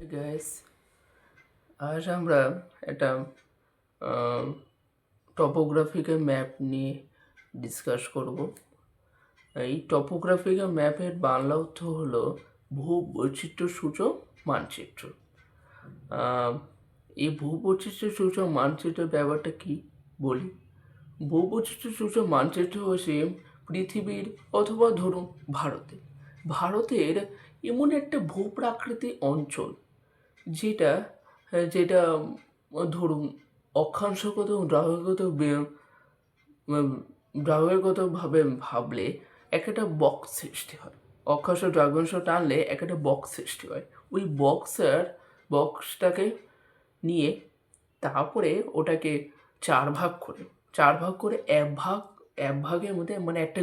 Hey guys, আজ আমরা একটা টপোগ্রাফিক্যাল ম্যাপ নিয়ে ডিসকাস করব। এই টপোগ্রাফিক্যাল ম্যাপের বাংলা অর্থ হলো ভূবৈচিত্র্য সূচক মানচিত্র। আহ, এই ভূবৈচিত্র্য সূচক মানচিত্রের ব্যাপারটা কি বলি। ভূবৈচিত্র্য সূচক মানচিত্র হচ্ছে পৃথিবীর অথবা ধরুন ভারতের এমন একটা ভূপ্রাকৃতিক অঞ্চল যেটা যেটা ধরুন অক্ষাংশগত এবং দ্রাঘিমাগতভাবে ভাবলে একটা বক্স সৃষ্টি হয়। অক্ষাংশ দ্রাঘিমাংশ টানলে একটা বক্স সৃষ্টি হয়। ওই বক্সটাকে নিয়ে তারপরে ওটাকে চার ভাগ করে এক ভাগের মধ্যে মানে একটা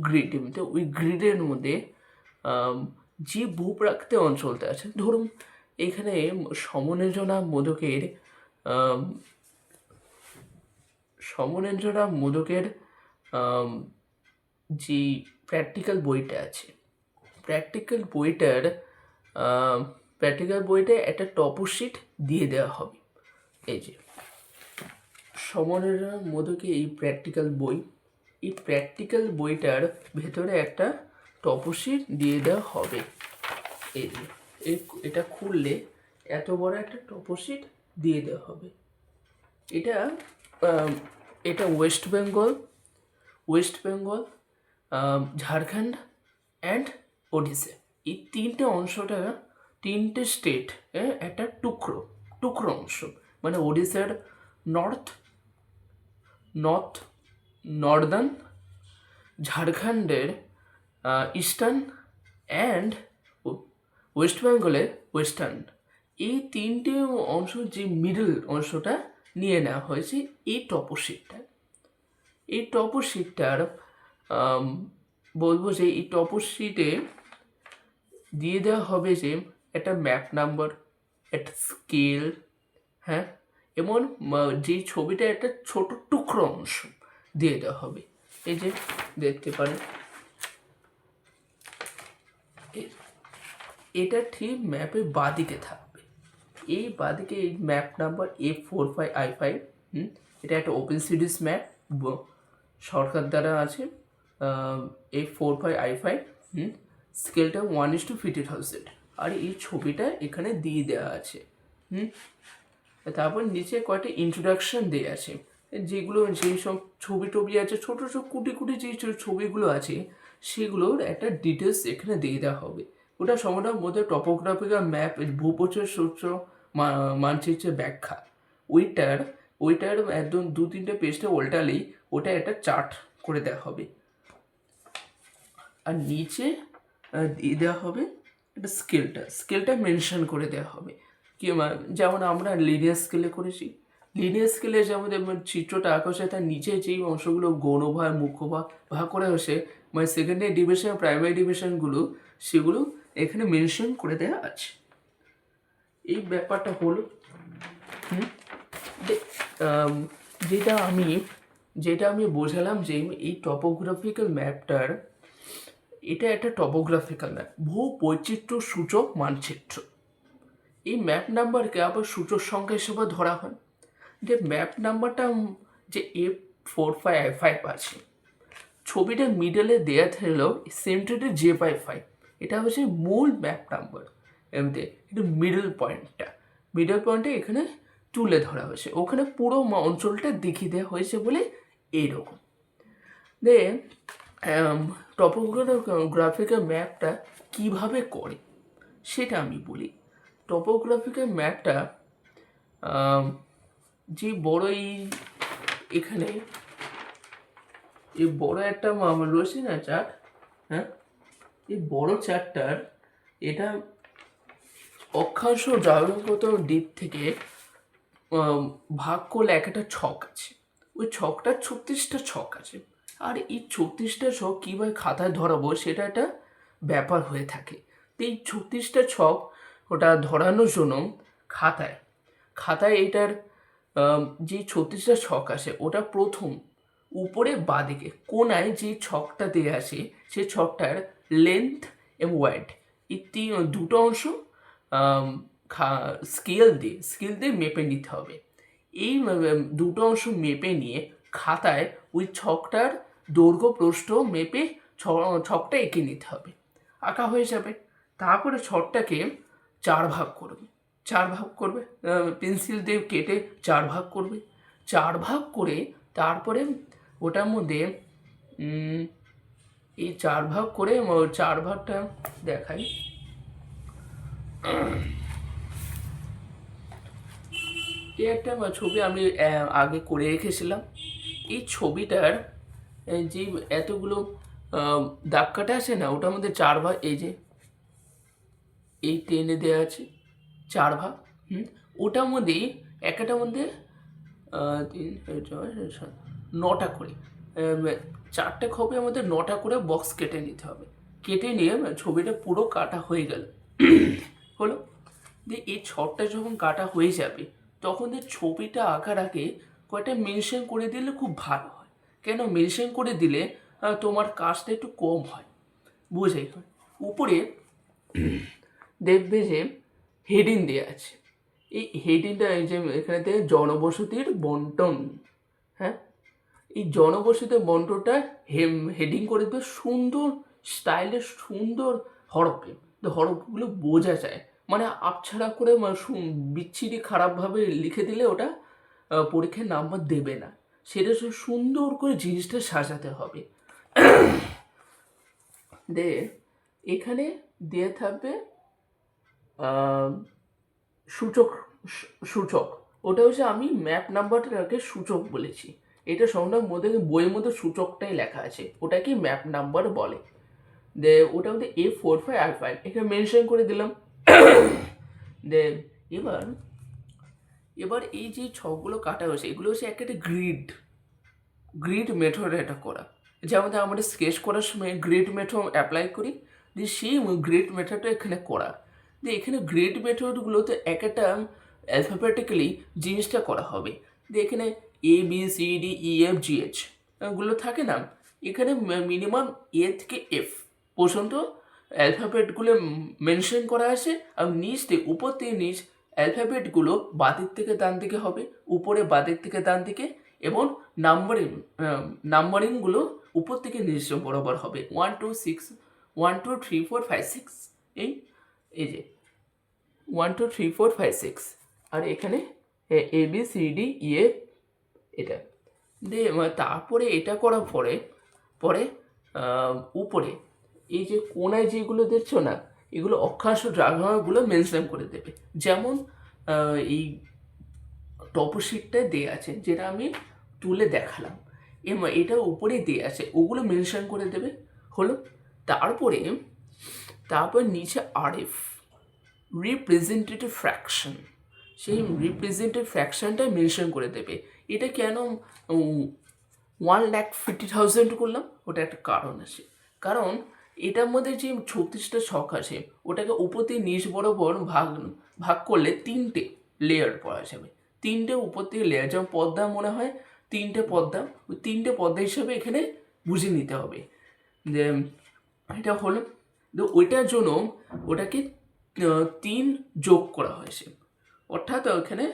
গ্রিডের মধ্যে ওই গ্রিডের মধ্যে যে ভূপ্রাকৃতিক অঞ্চলটা আছে, ধরুন এখানে সমনেঞ্জনা মোদকের আম, সমনেঞ্জনা মোদকের আম, যে প্র্যাকটিক্যাল বইটা আছে, প্র্যাকটিক্যাল বইটার প্র্যাকটিক্যাল বইটা একটা টপোশিট দিয়ে দেওয়া হবে। এই যে সমনেঞ্জনা মোদকের এই প্র্যাকটিক্যাল বইটার ভেতরে একটা টপোশিট দিয়ে দেওয়া হবে। এই যে এটা খুললে এত বড় একটা টপোশিট দিয়ে দেওয়া হবে। এটা আম, এটা ওয়েস্ট বেঙ্গল, ঝাড়খণ্ড অ্যান্ড ওডিশা, এই তিনটে স্টেট একটা টুকরো অংশ, মানে ওডিশার নর্থ নর্থ নর্দার্ন, ঝাড়খণ্ডের ইস্টার্ন অ্যান্ড ওয়েস্ট বেঙ্গলের ওয়েস্টার্ন, এই তিনটে অংশ যে মিডল অংশটা নিয়ে নেওয়া হয়েছে এই টপোশিটটার বলবো যে এই টপোশিটে দিয়ে দেওয়া হবে যে একটা ম্যাপ নাম্বার, একটা স্কেল, হ্যাঁ, এবং যে ছবিটা একটা ছোট টুকরো অংশ দিয়ে দেওয়া হবে। এই যে দেখতে পারেন, এটা ঠিক ম্যাপের বাঁদিকে থাকবে। এই বাঁদিকে এই ম্যাপ নাম্বার A45I5, এটা একটা ওপেন সিরিজ ম্যাপ, সরকার দ্বারা আছে। A45I5, স্কেলটা 1:50,000, আর এই ছবিটা এখানে দিয়ে দেওয়া আছে। তারপর নিচে কয়েকটা ইন্ট্রোডাকশন দেওয়া আছে, যেগুলো যেই সব ছবি টবি আছে, ছোটো ছোটো কুটি যে ছবিগুলো আছে সেগুলোর একটা ডিটেলস এখানে দিয়ে দেওয়া হবে। ওটা সম্পূর্ণ মধ্যে টপোগ্রাফিক্যাল ম্যাপ, ভূপরিচয় সূত্র মানচিত্রের ব্যাখ্যা, ওইটার একদম 2-3টে পেজটা উল্টালেই ওটা একটা চার্ট করে দেওয়া হবে। আর নিচে দিয়ে দেওয়া হবে একটা স্কেলটা মেনশন করে দেওয়া হবে। কি যেমন আমরা লিনিয়ার স্কেলে করেছি, লিনিয়ার স্কেলে যেমন চিত্রটা আঁকা হচ্ছে তার নিচে যেই অংশগুলো গৌণভাগ মুখ্যভাগ ভাগ করা হয়েছে, মানে সেকেন্ডারি ডিভিশন প্রাইমারি ডিভিশনগুলো, সেগুলো এখানে মেনশন করে দেওয়া আছে। এই ব্যাপারটা হলো যেটা আমি বোঝালাম যে এই টপোগ্রাফিক্যাল ম্যাপটার, এটা একটা টপোগ্রাফিক্যাল ম্যাপ, ভূবৈচিত্র্য সূচক মানচিত্র। এই ম্যাপ নাম্বারকে আবার সূচক সংখ্যা হিসেবে ধরা হয়। যে ম্যাপ নাম্বারটা যে A45I5 আছে, ছবিটার মিডলে দেয়া থাকলেও সেন্টারে J55, এটা হচ্ছে মূল ম্যাপ নাম্বার। এমনি কিন্তু মিডল পয়েন্টটা এখানে তুলে ধরা হয়েছে, ওখানে পুরো অঞ্চলটা দেখিয়ে দেওয়া হয়েছে বলে এইরকম। দেন টপোগ্রাফিক্যাল ম্যাপটা কীভাবে করে সেটা আমি বলি। টপোগ্রাফিক্যাল ম্যাপটা যে বড় এখানে এই বড় একটা রয়েছে না চার্ট, হ্যাঁ, এই বড় চার্টটার এটা অক্ষাংশ দ্রাঘিমাগত দিক থেকে ভাগ করলে একটা ছক আছে, ওই ছকটা 36টা ছক আছে। আর এই 36টা ছক কীভাবে খাতায় ধরাবো সেটা একটা ব্যাপার হয়ে থাকে। তো এই 36টা ছক ওটা ধরানোর জন্য খাতায় এটার যে 36টা ছক আছে ওটা প্রথম উপরে বাঁদিকে কোনায় যে ছকটা দেওয়া আছে সেই ছকটার লেন্থ এবং ওয়াইড, এই দুটো অংশ স্কেল দিয়ে মেপে নিতে হবে। এই দুটো অংশ মেপে নিয়ে খাতায় ওই ছকটার দৈর্ঘ্য প্রস্থ মেপে ছকটা এঁকে নিতে হবে। আঁকা হয়ে যাবে। তারপরে ছকটাকে 4 ভাগ করবে, পেন্সিল দিয়ে কেটে 4 ভাগ করবে। 4 ভাগ করে তারপরে ওটার মধ্যে এই 4 ভাগ করে 4 ভাগটা দেখাই। এই একটা ছবি আমি আগে করে রেখেছিলাম। এই ছবিটার যে এতগুলো দাগ কাটা আছে না, ওটার মধ্যে 4 ভাগ, এই যে এই টেনে দেওয়া আছে 4 ভাগ। ওটার মধ্যেই একটার মধ্যে 9টা করে, 4টে খোপের মধ্যে 9টা করে বক্স কেটে নিতে হবে। কেটে নিয়ে ছবিটা পুরো কাটা হয়ে গেল হলো। দিয়ে এই ছকটা যখন কাটা হয়ে যাবে তখন ছবিটা আঁকার আগে কয়েকটা মেনশন করে দিলে খুব ভালো হয়। কেন মেনশন করে দিলে তোমার কাজটা একটু কম হয়, বোঝাই হয়। উপরে দেখবে যে হেডিং দেওয়া আছে। এই হেডিংটা, এই যে এখানে জনবসতির বন্টন, হ্যাঁ, এই জনবসতির বন্টনটা হেডিং করে দেবে সুন্দর স্টাইলে, সুন্দর হরফে, হরফগুলো বোঝা যায়। মানে আপছাড়া করে বিচ্ছিরি খারাপভাবে লিখে দিলে ওটা পরীক্ষায় নাম্বার দেবে না। সেটা সুন্দর করে জিনিসটা সাজাতে হবে। এখানে দিয়ে থাকবে সূচক। ওটা হচ্ছে, আমি ম্যাপ নাম্বারটাকে সূচক বলেছি। এটা সঙ্গে বইয়ের মধ্যে সূচকটাই লেখা আছে, ওটাকে ম্যাপ নাম্বার বলে। ওটা মধ্যে A45R5 এখানে মেনশন করে দিলাম। এবার এই যে ছকগুলো কাটা হয়েছে, এগুলো হচ্ছে একটা গ্রিড মেথড এটা করা। যেমন আমরা স্কেচ করার সময় গ্রিড মেথড অ্যাপ্লাই করি, দিয়ে সেই গ্রিড মেথডটা এখানে করা। দিয়ে এখানে গ্রিড মেথডগুলোতে একটা অ্যালফাবেটিক্যালি জিনিসটা করা হবে। দিয়ে এখানে ABCDEFGH গুলো থাকে না, এখানে মিনিমাম A থেকে F পর্যন্ত অ্যালফাবেটগুলো মেনশন করা আছে। আর নিচ থেকে উপর থেকে নিচ অ্যালফাবেটগুলো বাদিক থেকে ডান দিকে হবে, উপরে বাদিক থেকে ডান দিকে, এবং নাম্বারিংগুলো উপর থেকে নিচ বরাবর হবে। 1 2 6 1 2 3 4 5 6, এই যে 1 2 3 4 5 6, আর এখানে ABCDEF এটা দিয়ে তারপরে এটা করার পরে উপরে এই যে কোনায় যেগুলো দেখছো না, এগুলো অক্ষাংশ দ্রাঘিমাগুলো মেনশন করে দেবে। যেমন এই টপোশিটটায় দেওয়া আছে, যেটা আমি তুলে দেখালাম, এটা উপরেই দেওয়া আছে, ওগুলো মেনশন করে দেবে হলো। তারপর নিচে RF, রিপ্রেজেন্টেটিভ ফ্র্যাকশন, সেই রিপ্রেজেন্টেটিভ ফ্র্যাকশনটা মেনশন করে দেবে। এটা কেন 1,50,000 করলাম, ওটা একটা কারণ আছে। কারণ এটার মধ্যে যে 36টা ছক আছে, ওটাকে উপর থেকে নিচ বরাবর ভাগ করলে 3টে লেয়ার পাওয়া যাবে। 3টে উপর থেকে লেয়ার, যেমন পর্দা মনে হয় 3টে পর্দা, ওই 3টে পর্দা হিসাবে এখানে বুঝে নিতে হবে। যে এটা হলো, ওইটার জন্য ওটাকে 3 যোগ করা হয়েছে, অর্থাৎ ওখানে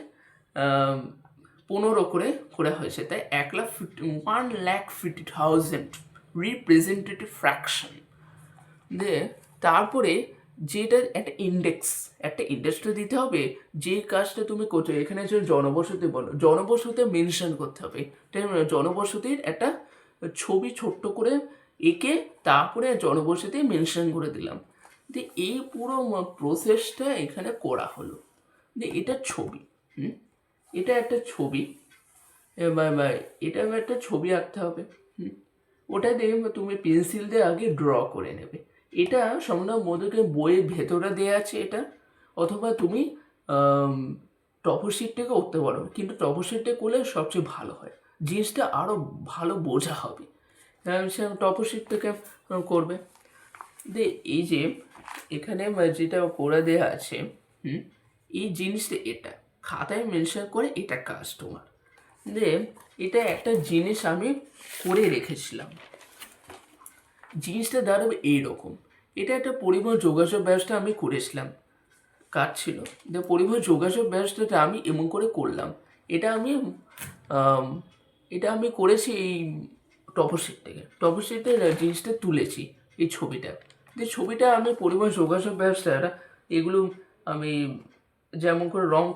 15 করে করা হয়েছে, তাই 1,50,000 রিপ্রেজেন্টেটিভ ফ্র্যাকশন। তারপরে যেটা একটা ইন্ডেক্সটা দিতে হবে, যে কাজটা তুমি করছো। এখানে যে জনবসতি বলো, জনবসতি মেনশন করতে হবে। জনবসতির একটা ছবি ছোট্ট করে এঁকে তারপরে জনবসতি মেনশন করে দিলাম। দিয়ে এই পুরো প্রসেসটা এখানে করা হলো। দিয়ে এটা ছবি, এটা একটা ছবি, এটা একটা ছবি আঁকতে হবে। ওটা দিয়ে তুমি পেন্সিল দিয়ে আগে ড্র করে নেবে। এটা সম্পূর্ণ মধ্যে বইয়ের ভেতরে দেওয়া আছে এটা, অথবা তুমি টপোশিট থেকে করতে পারো, কিন্তু টপোশিটটা করলে সবচেয়ে ভালো হয়, জিনিসটা আরও ভালো বোঝা হবে। সে টপোশিট থেকে করবে। দিয়ে এই যে এখানে যেটা করে দেওয়া আছে, এই জিনিসটা এটা খাতায় মেনশন করে, এটা কাজ তোমার। দিয়ে এটা একটা জিনিস আমি করে রেখেছিলাম, জিনিসটা দাঁড়াবে এইরকম। এটা একটা পরিবহন যোগাযোগ ব্যবস্থা আমি করেছিলাম। কাজ ছিল। পরিবহন যোগাযোগ ব্যবস্থাটা আমি এমন করে করলাম। এটা আমি আম, এটা আমি করেছি এই টপোশিট থেকে। টপোশিটের জিনিসটা তুলেছি এই ছবিটা। ছবিটা আমি পরিবহন যোগাযোগ ব্যবস্থাটা এগুলো আমি যেমন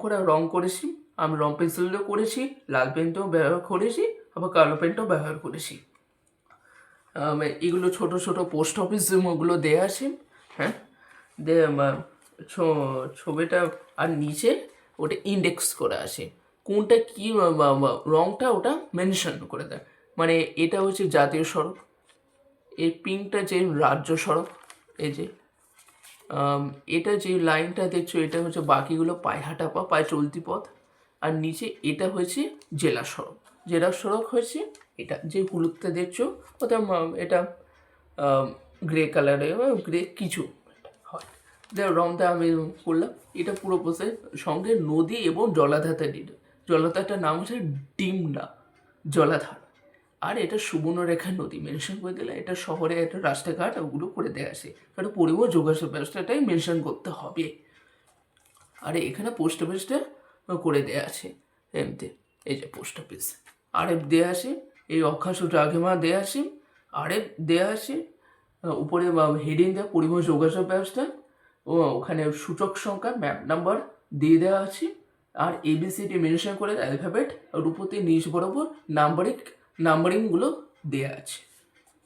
করে রং করেছি। আমি রং পেন্সিলও করেছি, লাল পেনটাও ব্যবহার করেছি, আবার কালো পেনটাও ব্যবহার করেছি। এগুলো ছোট ছোট পোস্ট অফিস ওগুলো দেয়া আছে। হ্যাঁ, দে ছবিটা আর নিচে ওটা ইন্ডেক্স করা আছে, কোনটা কি রংটা ওটা মেনশন করে দেয়। মানে এটা হচ্ছে জাতীয় সড়ক, এই পিঙ্কটা যে রাজ্য সড়ক, এই যে এটা যে লাইনটা দেখছো এটা হচ্ছে বাকিগুলো পায়ে হাঁটা পথ, পায়ে চলতি পথ। আর নিচে এটা হয়েছে জেলা সড়ক। জেলা সড়ক হয়েছে এটা যে হলুদটা দেখছো ওটা এটা গ্রে কালারে গ্রে কিছু হয়। রংটা আমি করলাম। এটা পুরো বসে সঙ্গে নদী এবং জলাধারটা দিল। জলাধারটার নাম হচ্ছে ডিমনা জলাধার। আর এটা সুবর্ণরেখা নদী মেনশন করে দিলে এটা শহরে একটা রাস্তাঘাট ওগুলো করে দেওয়া আছে, কারণ পরিবহন যোগাযোগ ব্যবস্থাটাই মেনশন করতে হবে। আর এখানে পোস্ট অফিসটা করে দেওয়া আছে এমনি, এই যে পোস্ট অফিস আরএফ দেওয়া আছে, এই অক্ষাংশ দ্রাঘিমা দেওয়া আছে, আরএফ দেওয়া আছে, উপরে হেডিং দেওয়া পরিবহন যোগাযোগ ব্যবস্থা, ওখানে সূচক সংখ্যা ম্যাপ নাম্বার দিয়ে দেওয়া আছে। আর এবিসিডি মেনশন করে অ্যালফাবেট আর উপরে নিচ বরাবর নাম্বারিংগুলো দেওয়া আছে।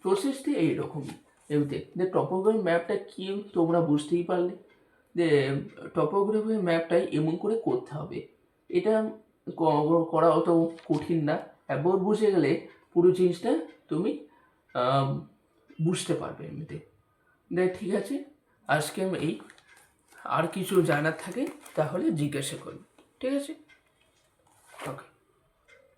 প্রসেসটি এইরকমই। এমনি টপোগ্রাফি ম্যাপটা কি তোমরা বুঝতেই পারলে যে টপোগ্রাফি ম্যাপটাই এমন করে করতে হবে। এটা করা অত কঠিন না, একবার বুঝে গেলে পুরো জিনিসটা তুমি বুঝতে পারবে এমনিতে। ঠিক আছে, আজকে আমি আর কিছু জানার থাকে তাহলে জিজ্ঞাসা করবে, ঠিক আছে।